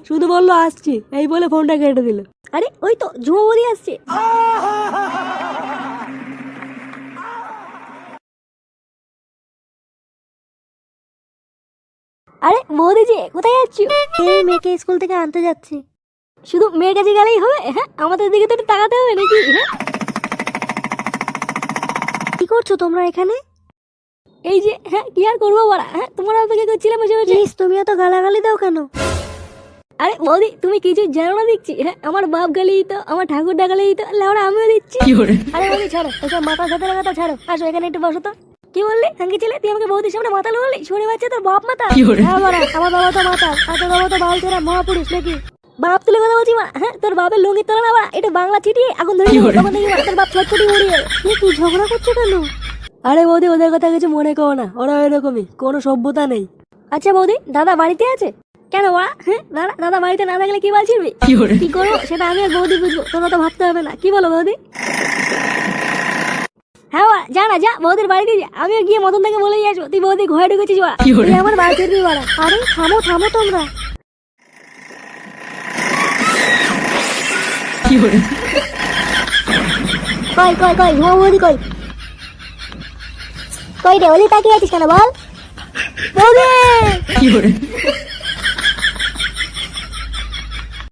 শুধু বললো আসছি, এই বলে ফোনটা কেটে দিল। আরে ওই তো ঝুমা বৌদি আসছে। আরে বৌদি যে কোথায় যাচ্ছ? এই মেয়েকে স্কুল থেকে আনতে যাচ্ছি। শুধু মেয়ের কাছে গেলেই হবে? হ্যাঁ, আমাদের দিকে তো একটু তাকাতে হবে নাকি? হ্যাঁ, কি করছো তোমরা এখানে? এই যে হ্যাঁ, কি আর করবো বলা, হ্যাঁ তোমার অপেক্ষা করছিলাম বসে বসে। প্লিজ তুমি এত গালাগালি দাও কেন? আরে বৌদি তুমি কিছু জানো না দেখছি, হ্যাঁ আমার বাপ গালি দিত, আমার ঠাকুর ডাকালি দিত, লেওড়া আমিও দিচ্ছি। আরে বৌদি ছাড়ো, ওসব মাথা সাথে কথা ছাড়ো, আসো এখানে একটু বসো তো। কি বললি হাঙ্কি ছেলে, তুই আমাকে বৌদির সামনে মাতাল বললি? শুনে বাচ্চা তোর বাপ মাতা? হ্যাঁ বাড়া, আমার বাবা তো মাতাল, আর তোর বাবা তো বাল ছেড়া মহাপুরুষ নাকি? বাপ তুলে কথা বলছি মা, হ্যাঁ তোর বাপের লুঙ্গি তোলা না, এটা বাংলা চিটিয়ে এখন ধরে তখন দেখি তোর বাপ ছটফটি উড়িয়ে। কি ঝগড়া করছো কেন? আরে বৌদি ওদের কথা কিছু মনে করো না, ওরা এরকমই, কোনো সভ্যতা নেই। আচ্ছা বৌদি দাদা বাড়িতে আছে? কেন ওরা? হ্যাঁ দাদা দাদা বাড়িতে না থাকলে কি বলছিবি? কি করবো সেটা আমি আর বৌদি বুঝবো, তোমরা তো ভাবতে হবে না। কি বলো বৌদি? হ্যাঁ ওরা যা না, যা বৌদির বাড়িতে যা, আমিও গিয়ে মতন থেকে বলেই আসবো তুই বৌদি ঘরে ঢুকেছিস। ওরা তুই আমার বাড়ি ফিরবি বাড়া। আরে থামো থামো তোমরা। কই কই কই ঝুমা বৌদি কই? কই রে ওলি তাকিয়ে আছিস কেন বল? বৌদি!